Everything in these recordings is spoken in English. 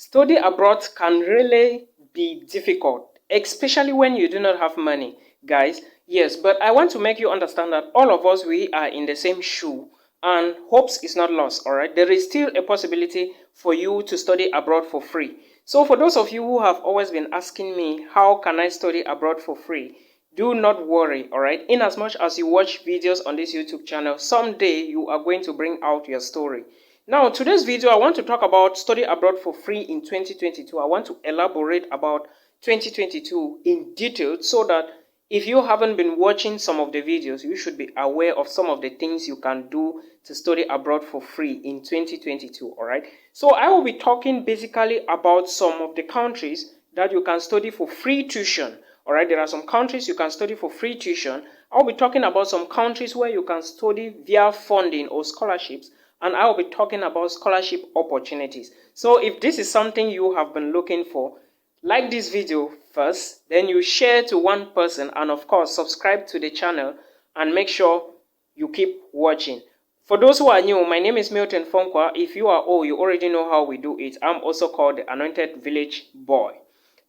Study abroad can really be difficult, especially when you do not have money, guys. Yes, but I want to make you understand that all of us, we are in the same shoe, and hopes is not lost, all right? There is still a possibility for you to study abroad for free. So for those of you who have always been asking me, how can I study abroad for free? Do not worry, all right? In as much as you watch videos on this YouTube channel, someday you are going to bring out your story. Now, today's video, I want to talk about study abroad for free in 2022. I want to elaborate about 2022 in detail so that if you haven't been watching some of the videos, you should be aware of some of the things you can do to study abroad for free in 2022, all right? So I will be talking basically about some of the countries that you can study for free tuition, all right? There are some countries you can study for free tuition. I'll be talking about some countries where you can study via funding or scholarships, and I will be talking about scholarship opportunities. So if this is something you have been looking for, like this video first, then you share to one person, and of course subscribe to the channel and make sure you keep watching. For those who are new, my name is Milton Fonkwa. If you are old, you already know how we do it. I'm also called the Anointed Village Boy.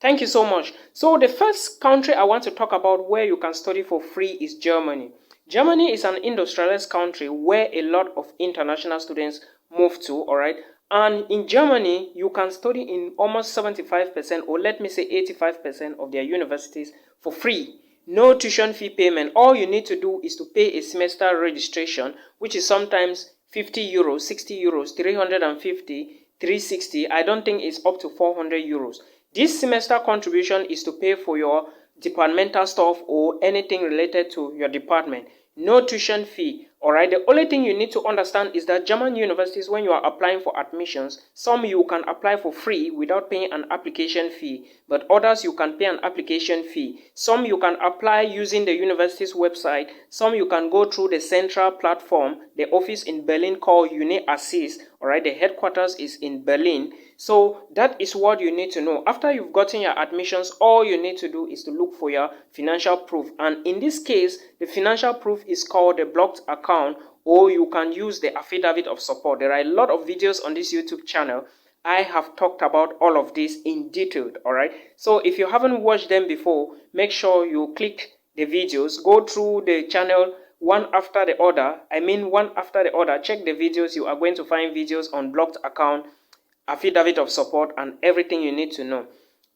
Thank you so much. So the first country I want to talk about where you can study for free is Germany. Germany is an industrialized country where a lot of international students move to, all right? And in Germany, you can study in almost 75%, or let me say 85% of their universities for free. No tuition fee payment. All you need to do is to pay a semester registration, which is sometimes 50 euros, 60 euros, 350, 360. I don't think it's up to 400 euros. This semester contribution is to pay for your departmental stuff or anything related to your department. No tuition fee, all right? The only thing you need to understand is that German universities, when you are applying for admissions, some you can apply for free without paying an application fee, but others you can pay an application fee. Some you can apply using the university's website. Some you can go through the central platform, the office in Berlin called UniAssist, all right? The headquarters is in Berlin. So that is what you need to know. After you've gotten your admissions, all you need to do is to look for your financial proof. And in this case, the financial proof is called the blocked account, or you can use the affidavit of support. There are a lot of videos on this YouTube channel. I have talked about all of this in detail, all right? So if you haven't watched them before, make sure you click the videos, go through the channel one after the other. I mean one after the other. Check the videos. You are going to find videos on blocked account, affidavit of support, and everything you need to know.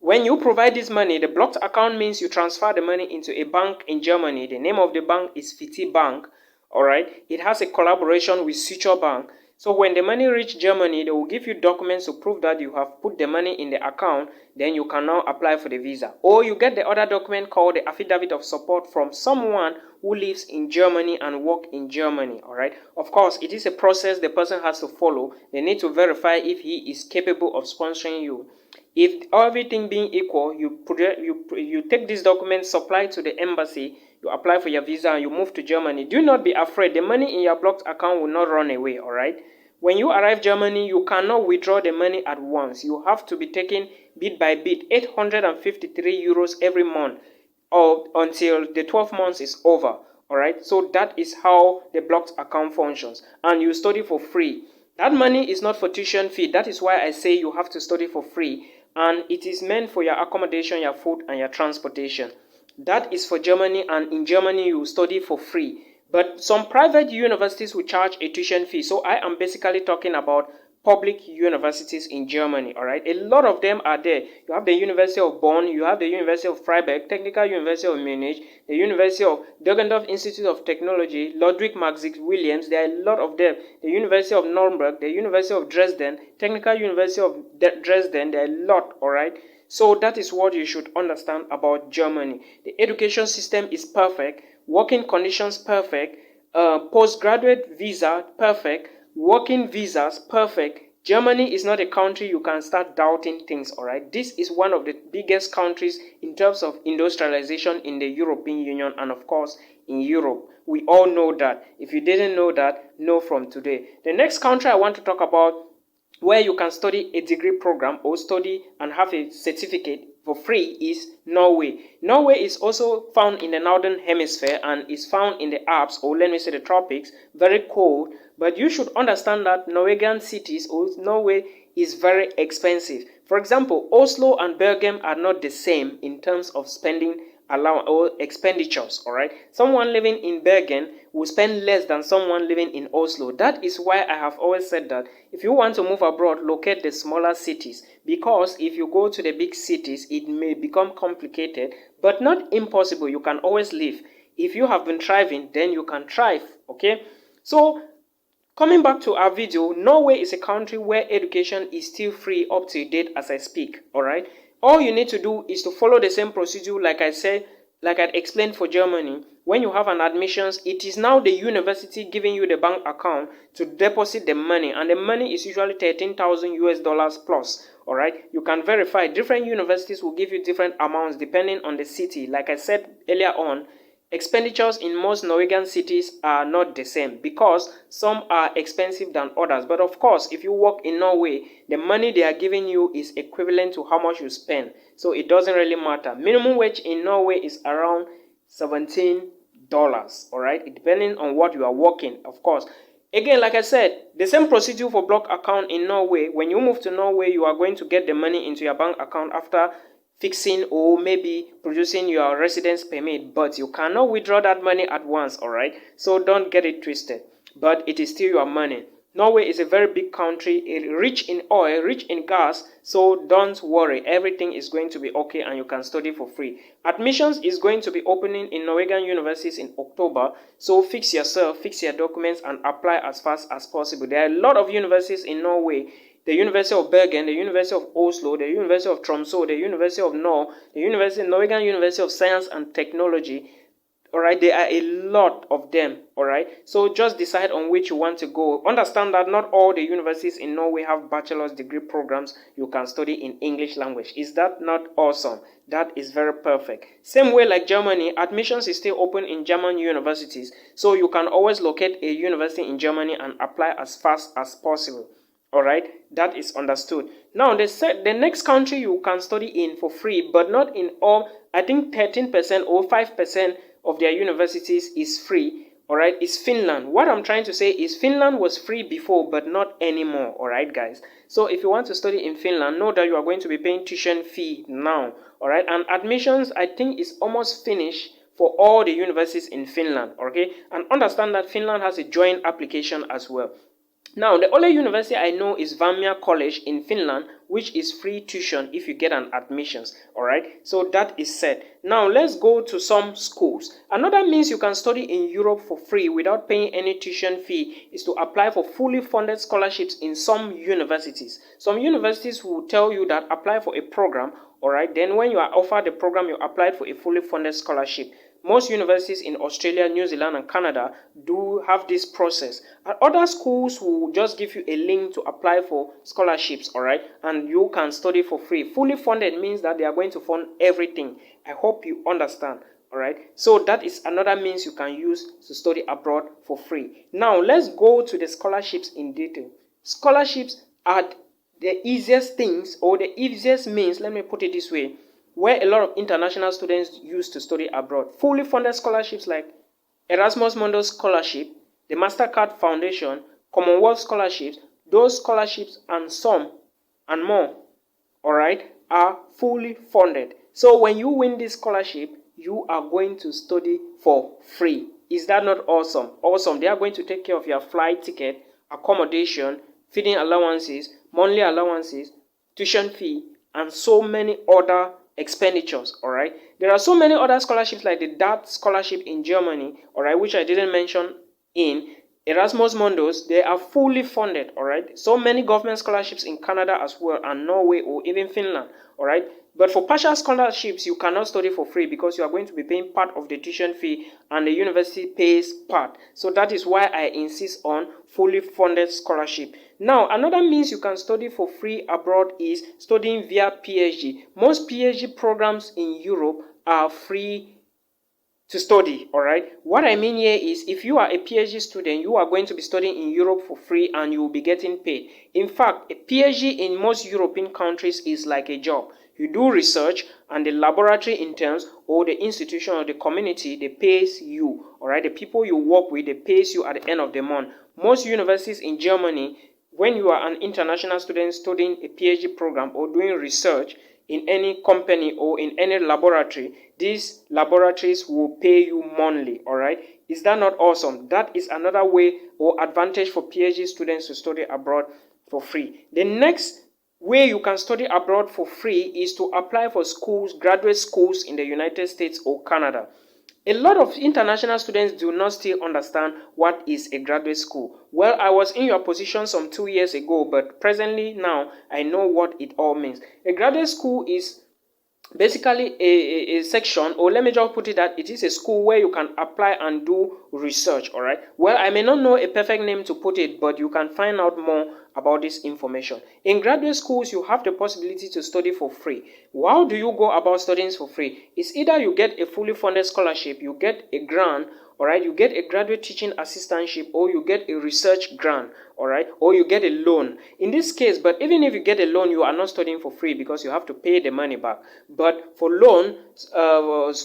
When you provide this money, the blocked account means you transfer the money into a bank in Germany. The name of the bank is Fiti Bank, all right? It has a collaboration with Future Bank. So when the money reaches Germany, they will give you documents to prove that you have put the money in the account. Then you can now apply for the visa. Or you get the other document called the affidavit of support from someone who lives in Germany and work in Germany, all right? Of course, it is a process the person has to follow. They need to verify if he is capable of sponsoring you. If everything being equal, you take this document, supply to the embassy, you apply for your visa, and you move to Germany. Do not be afraid. The money in your blocked account will not run away, all right? When you arrive Germany, you cannot withdraw the money at once. You have to be taking bit by bit, 853 euros every month, or until the 12 months is over, all right? So that is how the blocked account functions, and you study for free. That money is not for tuition fee. That is why I say you have to study for free, and it is meant for your accommodation, your food, and your transportation. That is for Germany, and in Germany you study for free. But some private universities will charge a tuition fee. So I am basically talking about public universities in Germany, all right? A lot of them are there. You have the University of Bonn, you have the University of Freiburg, Technical University of Munich, the University of Deggendorf Institute of Technology, Ludwig Maximilians, there are a lot of them. The University of Nuremberg, the University of Dresden, Technical University of Dresden, there are a lot, all right? So that is what you should understand about Germany. The education system is perfect, working conditions perfect, postgraduate visa perfect, working visas perfect. Germany is not a country you can start doubting things, all right? This is one of the biggest countries in terms of industrialization in the European Union, and of course in Europe. We all know that. If you didn't know that, know from today. The next country I want to talk about where you can study a degree program or study and have a certificate for free is Norway. Norway is also found in the northern hemisphere and is found in the Alps, or let me say the tropics, very cold. But you should understand that Norwegian cities or Norway is very expensive. For example, Oslo and Bergen are not the same in terms of spending allowance or expenditures. All right, someone living in Bergen will spend less than someone living in Oslo. That is why I have always said that if you want to move abroad, locate the smaller cities, because if you go to the big cities, it may become complicated, but not impossible. You can always live. If you have been thriving, then you can thrive. Okay, so coming back to our video, Norway is a country where education is still free up to date as I speak. All right, all you need to do is to follow the same procedure like I said, like I explained for Germany. When you have an admissions, it is now the university giving you the bank account to deposit the money, and the money is usually 13,000 US dollars plus. All right, you can verify. Different universities will give you different amounts depending on the city. Like I said earlier on, expenditures in most Norwegian cities are not the same because some are expensive than others. But of course, if you work in Norway, the money they are giving you is equivalent to how much you spend. So it doesn't really matter. Minimum wage in Norway is around $17. All right, depending on what you are working, of course. Again, like I said, the same procedure for block account in Norway. When you move to Norway, you are going to get the money into your bank account after fixing or maybe producing your residence permit, but you cannot withdraw that money at once. All right, so don't get it twisted, but it is still your money. Norway is a very big country, rich in oil, rich in gas, so don't worry, everything is going to be okay and you can study for free. Admissions is going to be opening in Norwegian universities in October, so fix yourself, fix your documents and apply as fast as possible. There are a lot of universities in Norway: the University of Bergen, the University of Oslo, the University of Tromsø, the University of Norwegian University of Science and Technology. All right, there are a lot of them. All right, so just decide on which you want to go. Understand that not all the universities in Norway have bachelor's degree programs you can study in English language. Is that not awesome? That is very perfect. Same way like Germany, admissions is still open in German universities, so you can always locate a university in Germany and apply as fast as possible. All right, that is understood. Now they said the next country you can study in for free, but not in all. I think 13% or 5% of their universities is free. All right, is Finland. What I'm trying to say is Finland was free before, but not anymore. All right, guys. So if you want to study in Finland, know that you are going to be paying tuition fee now. All right, and admissions I think is almost finished for all the universities in Finland. Okay, and understand that Finland has a joint application as well. Now, the only university I know is Valmiera College in Finland, which is free tuition if you get an admissions. All right, so that is said. Now, let's go to some schools. Another means you can study in Europe for free without paying any tuition fee is to apply for fully funded scholarships in some universities. Some universities will tell you that apply for a program. All right, then when you are offered the program, you applied for a fully funded scholarship. Most universities in Australia, New Zealand, and Canada do have this process. And other schools will just give you a link to apply for scholarships, all right? And you can study for free. Fully funded means that they are going to fund everything. I hope you understand, all right? So that is another means you can use to study abroad for free. Now, let's go to the scholarships in detail. Scholarships are the easiest things or the easiest means, let me put it this way, where a lot of international students use to study abroad. Fully funded scholarships like Erasmus Mundus Scholarship, the MasterCard Foundation, Commonwealth Scholarships, those scholarships and some and more, all right, are fully funded. So when you win this scholarship, you are going to study for free. Is that not awesome? Awesome. They are going to take care of your flight ticket, accommodation, feeding allowances, monthly allowances, tuition fee, and so many other expenditures. All right, there are so many other scholarships like the DAT scholarship in Germany, all right, which I didn't mention in Erasmus Mundus. They are fully funded. All right, so many government scholarships in Canada as well, and Norway or even Finland. All right, but for partial scholarships you cannot study for free because you are going to be paying part of the tuition fee and the university pays part. So that is why I insist on fully funded scholarship. Now, another means you can study for free abroad is studying via PhD. Most PhD programs in Europe are free to study, all right? What I mean here is if you are a PhD student, you are going to be studying in Europe for free and you will be getting paid. In fact, a PhD in most European countries is like a job. You do research and the laboratory interns or the institution or the community, they pays you, all right? The people you work with, they pays you at the end of the month. Most universities in Germany when you are an international student studying a PhD program or doing research in any company or in any laboratory, these laboratories will pay you monthly. All right, is that not awesome? That is another way or advantage for PhD students to study abroad for free. The next way you can study abroad for free is to apply for schools, graduate schools in the United States or Canada. A lot of international students do not still understand what is a graduate school. Well, I was in your position some 2 years ago, but presently now I know what it all means. A graduate school is basically a section, or let me just put it that it is a school where you can apply and do research. All right, well, I may not know a perfect name to put it, but you can find out more about this information. In graduate schools, you have the possibility to study for free. How do you go about studying for free? It's either you get a fully funded scholarship, you get a grant, all right, you get a graduate teaching assistantship, or you get a research grant, all right, or you get a loan. In this case, but even if you get a loan, you are not studying for free because you have to pay the money back. But for loan,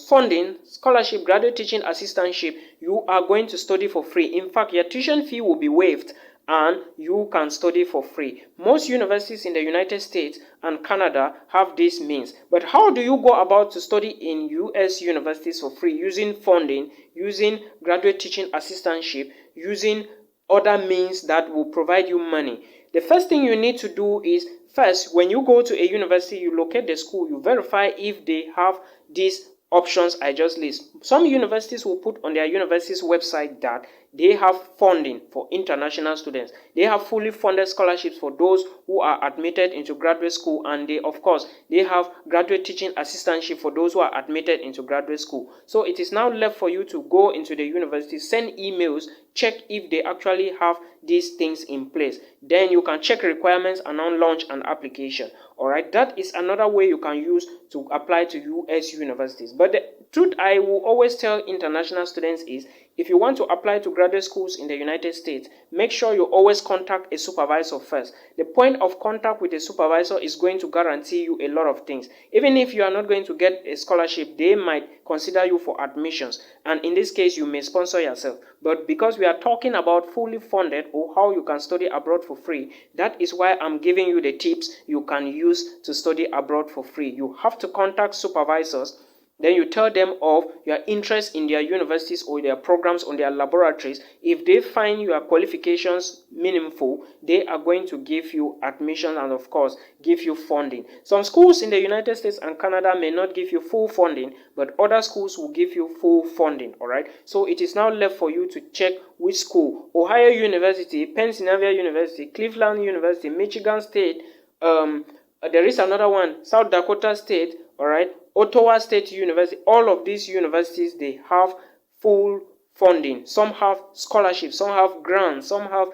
funding, scholarship, graduate teaching assistantship, you are going to study for free. In fact, your tuition fee will be waived and you can study for free. Most universities in the United States and Canada have this means. But how do you go about to study in US universities for free? Using funding, using graduate teaching assistantship, using other means that will provide you money. The first thing you need to do is, first, when you go to a university, you locate the school, you verify if they have these options I just list. Some universities will put on their university's website that they have funding for international students. They have fully funded scholarships for those who are admitted into graduate school, and they, of course, they have graduate teaching assistantship for those who are admitted into graduate school. So it is now left for you to go into the university, send emails, check if they actually have these things in place. Then you can check requirements and now launch an application. All right, that is another way you can use to apply to US universities. But the truth I will always tell international students is, if you want to apply to graduate schools in the United States, make sure you always contact a supervisor first. The point of contact with a supervisor is going to guarantee you a lot of things. Even if you are not going to get a scholarship, they might consider you for admissions. And in this case, you may sponsor yourself. But because we are talking about fully funded or how you can study abroad for free, that is why I'm giving you the tips you can use to study abroad for free. You have to contact supervisors. Then you tell them of your interest in their universities or their programs or their laboratories. If they find your qualifications meaningful, they are going to give you admission and, of course, give you funding. Some schools in the United States and Canada may not give you full funding, but other schools will give you full funding. All right. So it is now left for you to check which school: Ohio University, Pennsylvania University, Cleveland University, Michigan State. There is another one, South Dakota State. All right. Ottawa State University. All of these universities, they have full funding. Some have scholarships, some have grants, some have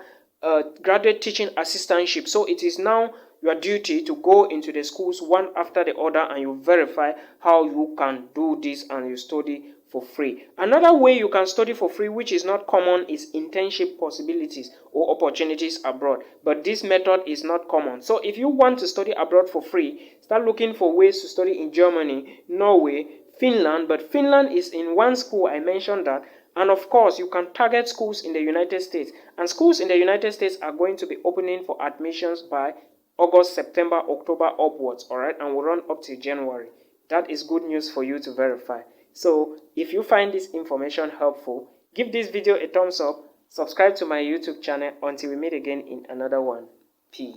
graduate teaching assistantship. So it is now your duty to go into the schools one after the other and you verify how you can do this and you study for free. Another way you can study for free, which is not common, is internship possibilities or opportunities abroad. But this method is not common. So if you want to study abroad for free, start looking for ways to study in Germany, Norway, Finland. But Finland is in one school, I mentioned that. And of course, you can target schools in the United States. And schools in the United States are going to be opening for admissions by August, September, October upwards. All right, and will run up to January. That is good news for you to verify. So if you find this information helpful, give this video a thumbs up, subscribe to my YouTube channel. Until we meet again in another one. Peace.